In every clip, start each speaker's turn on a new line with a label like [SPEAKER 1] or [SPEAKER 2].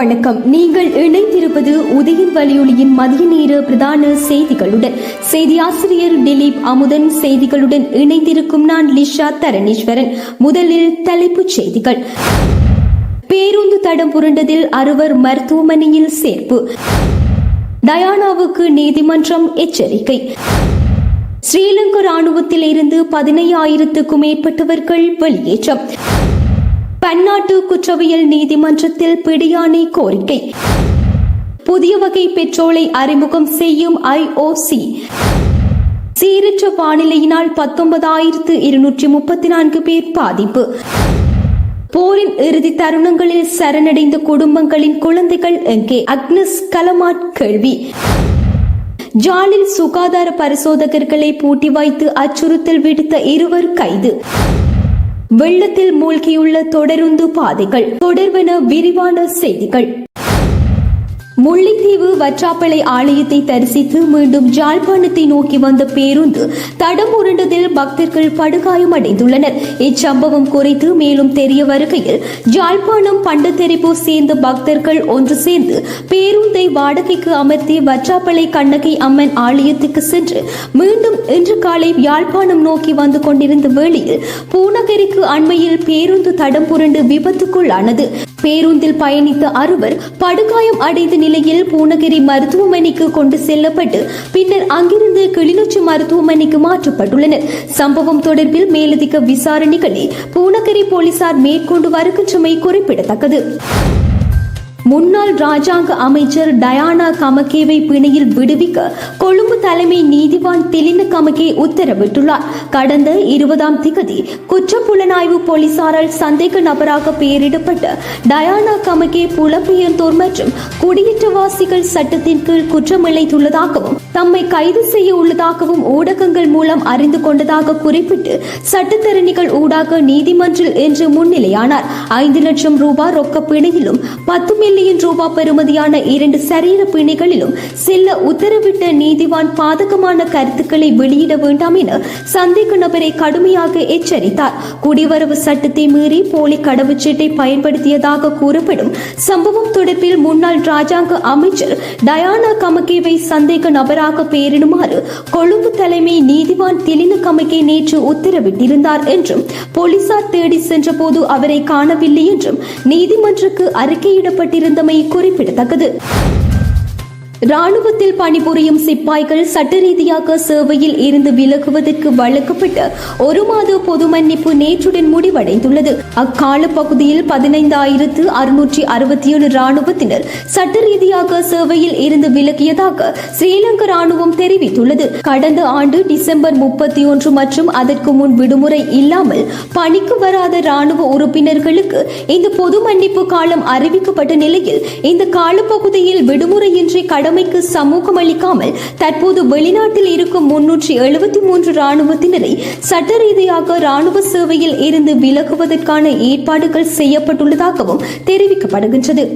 [SPEAKER 1] வணக்கம். நீங்கள் இணைந்திருப்பது உதயன் வலியொலியின் மதிய நேர பிரதான செய்திகளுடன். செய்தி ஆசிரியர் திலீப் அமுதன். செய்திகளுடன் இணைந்திருக்கும் நான் லிஷா தரணீஸ்வரன். முதலில் தலைப்புச் செய்திகள். பேருந்து தடம் புரண்டதில் 6 மருத்துவமனையில் சேர்ப்பு. டயானாவுக்கு நீதிமன்றம் எச்சரிக்கை. ஸ்ரீலங்கா ராணுவத்தில் இருந்து 15,000க்கும் மேற்பட்டவர்கள் வெளியேற்றம். பன்னாட்டு குற்றவியல் நீதிமன்றத்தில் பிடியாணை கோரிக்கை. புதிய வகை பெட்ரோலை அறிமுகம் செய்யும் IOC. சீரற்ற வானிலையினால் 19,234 பேர் பாதிப்பு. போரின் இறுதி தருணங்களில் சரணடைந்த குடும்பங்களின் குழந்தைகள் எங்கே? அக்னஸ் கலமாட் கேள்வி. ஜாலில் சுகாதார பரிசோதகர்களை பூட்டி வைத்து அச்சுறுத்தல் விடுத்த 2 கைது. வெள்ளத்தில் மூழ்கியுள்ள தொடருந்து பாதைகள் தொடர்வென விரிவான செய்திகள். முல்லைத்தீவு வற்றாப்பளை ஆலயத்தை தரிசித்து மீண்டும் ஜாழ்ப்பாணத்தை நோக்கி வந்த பேருந்து தடம் உருண்டதில் பக்தர்கள் படுகாயமடைந்துள்ளனர். இச்சம்பவம் குறித்து மேலும் தெரிய வருகையில் ஜாழ்ப்பாணம் பண்டத்தெரிப்பு சேர்ந்த பக்தர்கள் ஒன்று சேர்ந்து பேருந்தை வாடகைக்கு அமர்த்தி வற்றாப்பளை கண்ணகை அம்மன் ஆலயத்துக்கு சென்று மீண்டும் இன்று காலை யாழ்ப்பாணம் நோக்கி வந்து கொண்டிருந்த வேளையில் பூநகரிக்கு அண்மையில் பேருந்து தடம் புரண்டு விபத்துக்குள்ளானது. பேருந்தில் பயணித்த 6 படுகாயம் அடைந்த நிலையில் பூநகரி மருத்துவமனைக்கு கொண்டு செல்லப்பட்டு பின்னர் அங்கிருந்து கிளிநொச்சி மருத்துவமனைக்கு மாற்றப்பட்டுள்ளனர். சம்பவம் தொடர்பில் மேலதிக விசாரணைகளை பூநகரி போலீசார் மேற்கொண்டு வருகின்றமை குறிப்பிடத்தக்கது. முன்னாள் ராஜாங்க அமைச்சர் டயானா கமகேவை பிணையில் விடுவிக்க கொழும்பு தலைமை நீதிவான் திலின கமகே உத்தரவிட்டுள்ளார். கடந்த 20ஆம் திகதி குற்றப்புலனாய்வு போலீசாரால் சந்தேக நபராக பெயரிடப்பட்ட டயானா கமகே புலம்பெயர்ந்தோர் மற்றும் குடியேற்றவாசிகள் சட்டத்தின் கீழ் குற்றமிழைத்துள்ளதாகவும் தம்மை கைது செய்ய உள்ளதாகவும் ஊடகங்கள் மூலம் அறிந்து கொண்டதாக குறிப்பிட்டு சட்டத்தரணிகள் ஊடாக நீதிமன்றில் இன்று முன்னிலையானார். 5 லட்சம் ரூபாய் ரொக்க பிணையிலும் 10 மில்லியன் ரூபாய் பெறுமதியான 2 சரீர பிணைகளிலும் செல்ல உத்தரவிட்ட நீதிவான் பாதகமான கருத்துக்களை வெளியிட வேண்டாம் என சந்தேக நபரை கடுமையாக எச்சரித்தார். குடிவரவு சட்டத்தை மீறி போலி கடவுச்சீட்டை பயன்படுத்தியதாக கூறப்படும் சம்பவம் தொடர்பில் முன்னாள் ராஜாங்க அமைச்சர் டயானா கமகேவை சந்தேக நபராக பெயரிடுமாறு கொழும்பு தலைமை நீதிவான் திலின கமகே நேற்று உத்தரவிட்டிருந்தார் என்றும் போலீசார் தேடி சென்ற போது அவரை காணவில்லை என்றும் நீதிமன்றக்கு அறிக்கையிடப்பட்டிருந்தமை குறிப்பிடத்தக்கது. ராணுவத்தில் பணிபுரியும் சிப்பாய்கள் சட்ட ரீதியாக சேவையில் இருந்து விலகுவதற்கு வழங்கப்பட்ட 1 மாத பொது மன்னிப்பு நேற்றுடன் முடிவடைந்துள்ளது. அக்கால பகுதியில் 15,667 ராணுவத்தினர் சட்ட ரீதியாக சேவையில் இருந்து விலகியதாக ஸ்ரீலங்கா ராணுவம் தெரிவித்துள்ளது. கடந்த ஆண்டு டிசம்பர் 31 மற்றும் அதற்கு முன் விடுமுறை இல்லாமல் பணிக்கு வராத ராணுவ உறுப்பினர்களுக்கு இந்த பொது மன்னிப்பு காலம் அறிவிக்கப்பட்ட நிலையில் இந்த காலப்பகுதியில் விடுமுறையின்றி கடமைக்கு சமூகம் அளிக்காமல் தற்போது வெளிநாட்டில் இருக்கும் 373 ராணுவத்தினரை சட்ட ரீதியாக ராணுவ சேவையில் இருந்து விலகுவதற்கான ஏற்பாடுகள் செய்யப்பட்டுள்ளதாகவும் தெரிவிக்கப்படுகின்றது.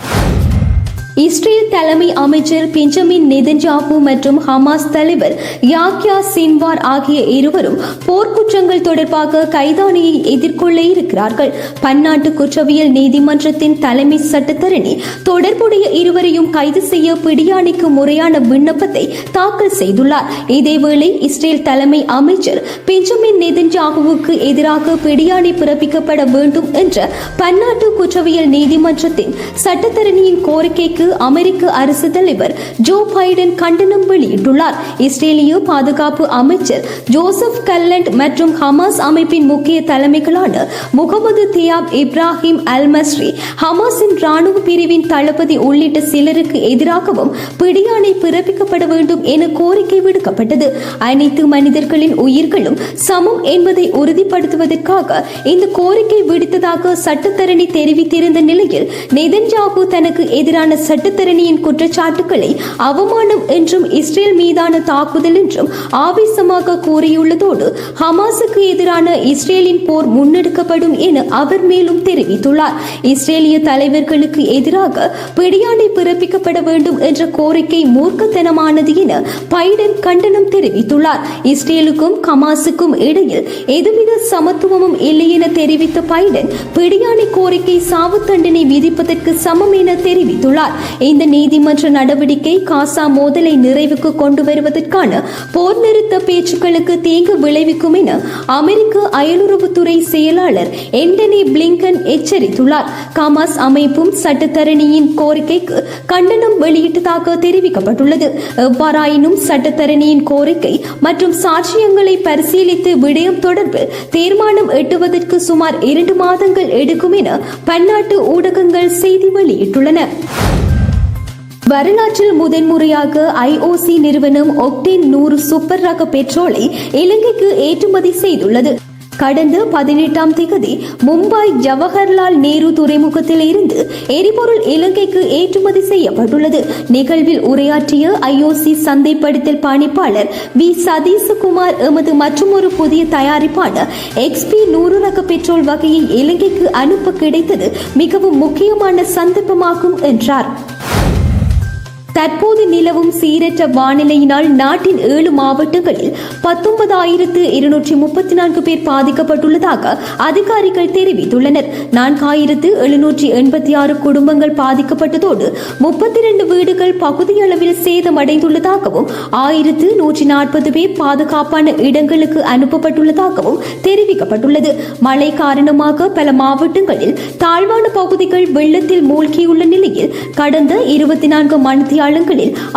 [SPEAKER 1] இஸ்ரேல் தலைமை அமைச்சர் பெஞ்சமின் நெதன்யாஹூ மற்றும் ஹமாஸ் தலைவர் யாக்யா சின்வார் ஆகிய இருவரும் போர்க்குற்றங்கள் தொடர்பாக கைதானியை எதிர்கொள்ள இருக்கிறார்கள். பன்னாட்டு குற்றவியல் நீதிமன்றத்தின் தலைமை சட்டத்தரணி தொடர்புடைய இருவரையும் கைது செய்ய பிடியாணைக்கு முறையான விண்ணப்பத்தை தாக்கல் செய்துள்ளார். இதேவேளை இஸ்ரேல் தலைமை அமைச்சர் பெஞ்சமின் நெதன்யாஹூவுக்கு எதிராக பிடியாணை பிறப்பிக்கப்பட வேண்டும் என்ற பன்னாட்டு குற்றவியல் நீதிமன்றத்தின் சட்டத்தரணியின் கோரிக்கைக்கு அமெரிக்க அரசு தலைவர் ஜோ பைடன் கண்டனம் வெளியிட்டுள்ளார். இஸ்ரேலிய பாதுகாப்பு அமைச்சர் ஜோசப் கல்லண்ட் மற்றும் ஹமாஸ் அமைப்பின் முக்கிய தலைமைகளான முகமது தியாப் இப்ராஹிம் அல் மஸ்ரி, ஹமாஸின் ராணுவ பிரிவின் தளபதி உள்ளிட்ட சிலருக்கு எதிராகவும் பிடியாணை பிறப்பிக்கப்பட வேண்டும் என கோரிக்கை விடுக்கப்பட்டது. அனைத்து மனிதர்களின் உயிர்களும் சமம் என்பதை உறுதிப்படுத்துவதற்காக இந்த கோரிக்கை விடுத்ததாக சட்டத்தரணி தெரிவித்திருந்த நிலையில் நெதன்யாஹூ தனக்கு எதிரான சட்டத்தரணியின் குற்றச்சாட்டுக்களை அவமானம் என்றும் இஸ்ரேல் மீதான தாக்குதல் என்றும் ஆவேசமாக கூறியுள்ளதோடு ஹமாஸுக்கு எதிரான இஸ்ரேலின் போர் முன்னெடுக்கப்படும் என அவர் மேலும் தெரிவித்துள்ளார். இஸ்ரேலிய தலைவர்களுக்கு எதிராக பிடியாணை பிறப்பிக்கப்பட வேண்டும் என்ற கோரிக்கை மூர்க்கத்தனமானது என பைடன் கண்டனம் தெரிவித்துள்ளார். இஸ்ரேலுக்கும் ஹமாஸுக்கும் இடையில் எதுவித சமத்துவமும் இல்லை என தெரிவித்த பைடன் பிடியாணை கோரிக்கை சாவு தண்டனை விதிப்பதற்கு சமம் என தெரிவித்துள்ளார். இந்த நீதிமன்ற நடவடிக்கை காசா மோதலை நிறைவுக்கு கொண்டு வருவதற்கான போர் நிறுத்த பேச்சுக்களுக்கு தீங்கு விளைவிக்கும் என அமெரிக்க அயலுறவுத்துறை செயலாளர் ஆண்டனி பிளிங்கன் எச்சரித்துள்ளார். ஹமாஸ் அமைப்பும் சட்டத்தரணியின் கோரிக்கைக்கு கண்டனம் வெளியிட்டதாக தெரிவிக்கப்பட்டுள்ளது. எவ்வாறாயினும் சட்டத்தரணியின் கோரிக்கை மற்றும் சாட்சியங்களை பரிசீலித்து விடயம் தொடர்பில் தீர்மானம் எட்டுவதற்கு சுமார் 2 மாதங்கள் எடுக்கும் என பன்னாட்டு ஊடகங்கள் செய்தி வெளியிட்டுள்ளன. வரலாற்றில் முதன்முறையாக IOC நிறுவனம் ஒக்டேன் 100 சூப்பர் ரக பெட்ரோலை இலங்கைக்கு ஏற்றுமதி செய்துள்ளது. கடந்த 18ஆம் தேதி மும்பை ஜவஹர்லால் நேரு துறைமுகத்தில் இருந்து எரிபொருள் இலங்கைக்கு ஏற்றுமதி செய்யப்பட்டுள்ளது. நிகழ்வில் உரையாற்றிய IOC சந்தைப்படுத்தல் பணிப்பாளர் வி சதீசகுமார் எமது மற்றொரு புதிய தயாரிப்பான XP 100 ரக பெட்ரோல் வகையை இலங்கைக்கு அனுப்ப கிடைத்தது மிகவும் முக்கியமான சந்தர்ப்பமாகும் என்றார். தற்போது நிலவும் சீரற்ற வானிலையினால் நாட்டின் 7 மாவட்டங்களில் 19,234 பேர் பாதிக்கப்பட்டுள்ளதாக அதிகாரிகள் தெரிவித்துள்ளனர். 4,786 குடும்பங்கள் பாதிக்கப்பட்டதோடு 32 வீடுகள் பகுதியளவில் சேதமடைந்துள்ளதாகவும் 1,140 பேர் பாதுகாப்பான இடங்களுக்கு அனுப்பப்பட்டுள்ளதாகவும் தெரிவிக்கப்பட்டுள்ளது. மழை காரணமாக பல மாவட்டங்களில் தாழ்வான பகுதிகள் வெள்ளத்தில் மூழ்கியுள்ள நிலையில் கடந்த 24 மணித்தியாலங்களில்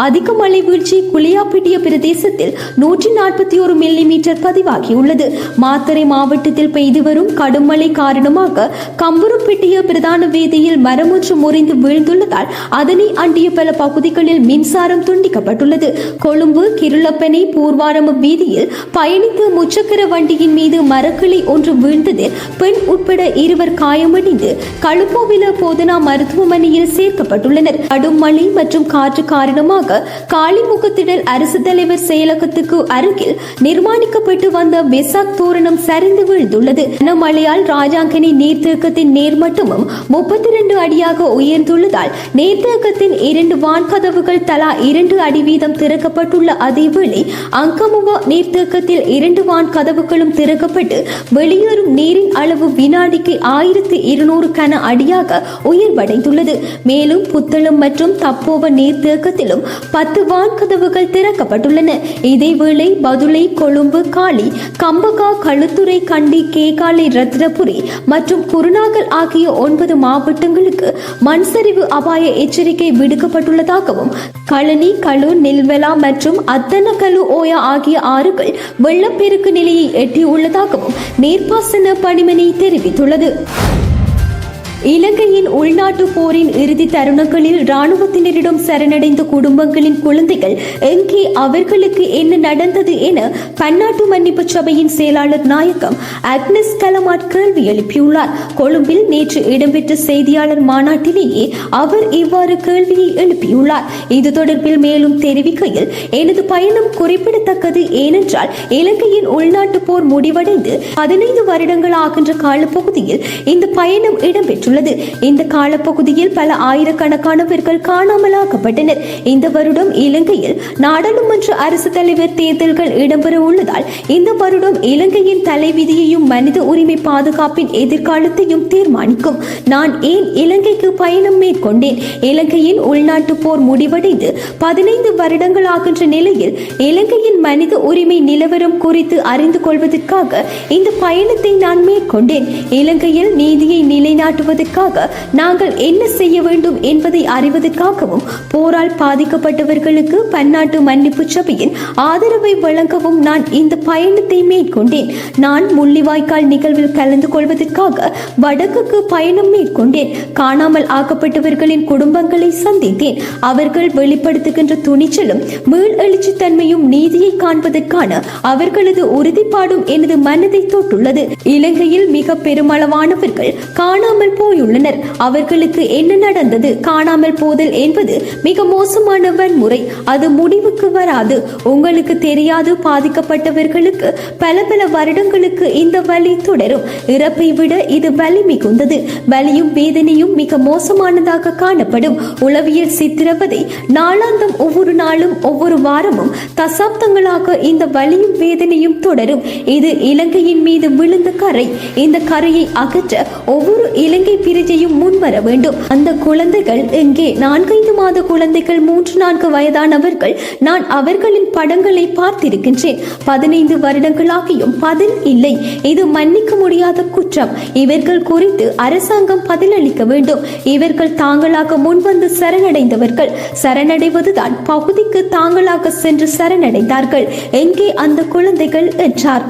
[SPEAKER 1] அதிக மழை வீழ்ச்சி குளியாப்பிட்டிய பிரதேசத்தில் 141 மில்லிமீட்டர் பதிவாகியுள்ளது. மாத்தறை மாவட்டத்தில் பெய்து வரும் கடும் மழை காரணமாக கம்புருப்பிட்டிய பிரதான வீதியில் மரம் ஒன்று முறிந்து வீழ்ந்துள்ளதால் அதனை அண்டிய பல பகுதிகளில் மின்சாரம் துண்டிக்கப்பட்டுள்ளது. கொழும்பு கிருளப்பனை பூர்வாரம வீதியில் பயணித்த முச்சக்கர வண்டியின் மீது மரக்கிளை ஒன்று வீழ்ந்ததில் பெண் உட்பட 2 காயமடைந்து களுப்போவில போதனா மருத்துவமனையில் சேர்க்கப்பட்டுள்ளனர். கடும் மழை மற்றும் காற்று காரணமாக காளிமுகத்திடல் அரசு தலைவர் செயலகத்துக்கு அருகில் நிர்மாணிக்கப்பட்டு வந்த வெசாக் தோரணம் சரிந்து வீழ்ந்துள்ளது. மழையால் ராஜாங்கனி நீர்த்தேக்கத்தின் நேர்மட்டமும் 32 அடியாக உயர்ந்துள்ளதால் நீர்த்தேக்கத்தின் 2 வான்கதவுகள் தலா 2 அடி வீதம் திறக்கப்பட்டுள்ள அதேவேளை அங்கமுவ நீர்த்தேக்கத்தில் 2 வான்கதவுகளும் திறக்கப்பட்டு வெளியேறும் நீரின் அளவு வினாடிக்கு 1200 கன அடியாக உயர்வடைந்துள்ளது. மேலும் புத்தளம் மற்றும் தப்போவ நீர்த்தேக்கத்திலும் 10 வான்கதவுகள் திறக்கப்பட்டுள்ளன. இதேவேளை பதுளை, கொழும்பு, காலி, கம்பகா, களுத்துறை, கண்டி, கேகாலை, ரத்னபுரி மற்றும் குருநாகல் ஆகிய 9 மாவட்டங்களுக்கு மண்சரிவு அபாய எச்சரிக்கை விடுக்கப்பட்டுள்ளதாகவும் களனி, களு, நெல்வெலா மற்றும் அத்தனகலு ஓயா ஆகிய ஆறுகள் வெள்ளப்பெருக்கு நிலையை எட்டியுள்ளதாகவும் நீர்ப்பாசன பணிமனை தெரிவித்துள்ளது. இலங்கையின் உள்நாட்டு போரின் இறுதி தருணங்களில் இராணுவத்தினரிடம் சரணடைந்த குடும்பங்களின் குழந்தைகள் எங்கே, அவர்களுக்கு என்ன நடந்தது என பன்னாட்டு மன்னிப்பு சபையின் செயலாளர் நாயகம் அக்னஸ் கலமாட் கேள்வி எழுப்பியுள்ளார். கொழும்பில் நேற்று இடம்பெற்ற செய்தியாளர் மாநாட்டிலேயே அவர் இவ்வாறு கேள்வியை எழுப்பியுள்ளார். இது தொடர்பில் மேலும் தெரிவிக்கையில், எனது பயணம் குறிப்பிடத்தக்கது. ஏனென்றால் இலங்கையின் உள்நாட்டு போர் முடிவடைந்து 15 வருடங்கள் ஆகின்ற காலப்பகுதியில் இந்த பயணம் இடம்பெற்றது. இந்த காலப்பகுதியில் பல ஆயிரக்கணக்கானவர்கள் காணாமலாக்கப்பட்டனர். இந்த வருடம் இலங்கையில் நாடாளுமன்ற அரசு தலைவர் தேர்தல்கள் இடம்பெற உள்ளதால் இந்த வருடம் இலங்கையின் தலைவிதியையும் மனித உரிமை பாதுகாப்பின் எதிர்காலத்தையும் தீர்மானிக்கும். நான் ஏன் இலங்கைக்கு பயணம் மேற்கொண்டேன்? இலங்கையின் உள்நாட்டு போர் முடிவடைந்து 15 வருடங்கள் ஆகின்ற நிலையில் இலங்கையின் மனித உரிமை நிலவரம் குறித்து அறிந்து கொள்வதற்காக இந்த பயணத்தை நான் மேற்கொண்டேன். இலங்கையில் நீதியை நிலைநாட்டுவதற்காக நாங்கள் என்ன செய்ய வேண்டும் என்பதை அறிவதற்காகவும் போரால் பாதிக்கப்பட்டவர்களுக்கு பன்னாட்டு மன்னிப்பு சபையின் ஆதரவை வழங்கவும் நான் இந்த பயணத்தை மேற்கொண்டேன். நான் முள்ளிவாய்க்கால் நிகழ்வில் கலந்து கொள்வதற்காக வடக்குக்கு பயணம் மேற்கொண்டேன். காணாமல் ஆக்கப்பட்டவர்களின் குடும்பங்களை சந்தித்தேன். அவர்கள் வெளிப்படுத்துகின்ற துணிச்சலும் மீள் எழுச்சி தன்மையும் நீதியை காண்பதற்கான அவர்களது உறுதிப்பாடும் எனது மனதை தொட்டுள்ளது. இலங்கையில் மிக பெருமளவானவர்கள் காணாமல் போயுள்ளனர். அவர்களுக்கு என்ன நடந்தது? காணாமல் போதல் என்பது மிக மோசமான வன்முறை. அது முடிவுக்கு வராது. உங்களுக்கு தெரியாது, பாதிக்கப்பட்டவர்களுக்கு பல பல வருடங்களுக்கு இந்த வலி தொடரும். இறப்பை விட இது வலி மிகுந்தது. வலியும் வேதனையும் மிக மோசமானதாக காணப்படும். உளவியல் சித்திரவதை நாளாந்தம், ஒவ்வொரு நாளும், ஒவ்வொரு வாரமும் தசாப்தங்களாக இந்த வலியும் வேதனையும் தொடரும். இது இலங்கையின் மீது விழுந்த கரை. இந்த கரையை அகற்ற ஒவ்வொரு இலங்கை பிரஜையும் முன்வர வேண்டும். அந்த குழந்தைகள் எங்கே? 4-5 மாத குழந்தைகள், 3-4 வயதானவர்கள். நான் அவர்களின் படங்களை பார்த்திருக்கின்றேன். 15 வருடங்களாகியும் பதில் இல்லை. இது மன்னிக்க முடியாத குற்றம். இவர்கள் குறித்து அரசாங்கம் பதிலளிக்க வேண்டும். இவர்கள் தாங்களாக முன்வந்து சரணடைந்தவர்கள். சரணடைவதுதான் பகுதிக்கு தாங்களாக சென்று சரணடைந்தார்கள். எங்கே அந்த குழந்தைகள் என்றார்.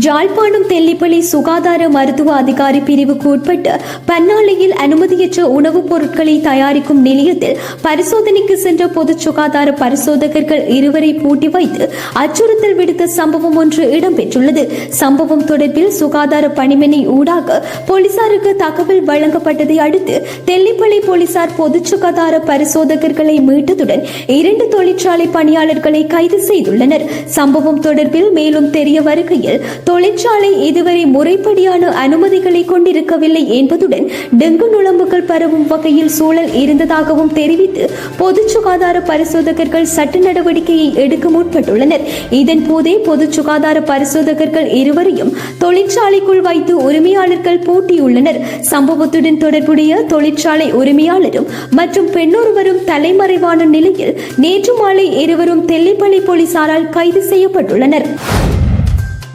[SPEAKER 1] ஜாழ்ப்பாணம் தெல்லிப்பளை சுகாதார மருத்துவ அதிகாரி பிரிவுக்கு உட்பட்ட பன்னாலையில் அனுமதியற்ற உணவுப் பொருட்களை தயாரிக்கும் நிலையத்தில் பரிசோதனைக்கு சென்ற பொது சுகாதார பரிசோதகர்கள் 2 பூட்டி வைத்து அச்சுறுத்தல் விடுத்த சம்பவம் ஒன்று இடம்பெற்றுள்ளது. சம்பவம் தொடர்பில் சுகாதார பணிமனை ஊடாக போலீசாருக்கு தகவல் வழங்கப்பட்டதை அடுத்து தெல்லிப்பளை போலீசார் பொது சுகாதார பரிசோதகர்களை மீட்டதுடன் 2 தொழிற்சாலை பணியாளர்களை கைது செய்துள்ளனர். சம்பவம் தொடர்பில் மேலும் தெரிய வருகையில் தொழிற்சாலை இதுவரை முறைப்படியான அனுமதிகளை கொண்டிருக்கவில்லை என்பதுடன் டெங்கு நுளம்புகள் பரவும் வகையில் சூழல் இருந்ததாகவும் தெரிவித்து பொது சுகாதார பரிசோதகர்கள் சட்ட நடவடிக்கையை எடுக்க முற்பட்டுள்ளனர். இதன் போதே பொது சுகாதார பரிசோதகர்கள் 2 தொழிற்சாலைக்குள் வைத்து உரிமையாளர்கள் பூட்டியுள்ளனர். சம்பவத்துடன் தொடர்புடைய தொழிற்சாலை உரிமையாளரும் மற்றும் பெண்ணொருவரும் தலைமறைவான நிலையில் நேற்று மாலை 2 தெல்லிப்பளை போலீசாரால் கைது செய்யப்பட்டுள்ளனர்.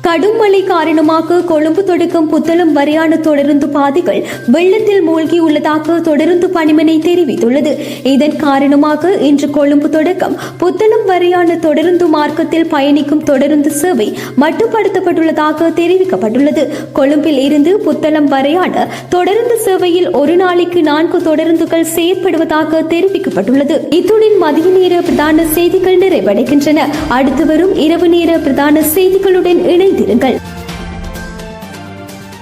[SPEAKER 1] கடும் மழை காரணமாக கொழும்பு தொடக்கம் புத்தளம் வரையான தொடருந்து பாதைகள் வெள்ளத்தில் மூழ்கியுள்ளதாக தொடருந்து பணிமனை தெரிவித்துள்ளது. இதன் காரணமாக இன்று கொழும்பு தொடக்கம் புத்தளம் வரையான தொடருந்து மார்க்கத்தில் பயணிக்கும் தொடருந்து சேவை மட்டுப்படுத்தப்பட்டுள்ளதாக தெரிவிக்கப்பட்டுள்ளது. கொழும்பில் இருந்து புத்தளம் வரையான தொடருந்து சேவையில் ஒரு நாளைக்கு 4 தொடருந்துகள் செயற்படுவதாக தெரிவிக்கப்பட்டுள்ளது. இத்துடன் மதிய நேர பிரதான செய்திகள் நிறைவடைகின்றன. அடுத்து வரும் இரவு நேர பிரதான செய்திகளுடன் இணைந்திருங்கள்.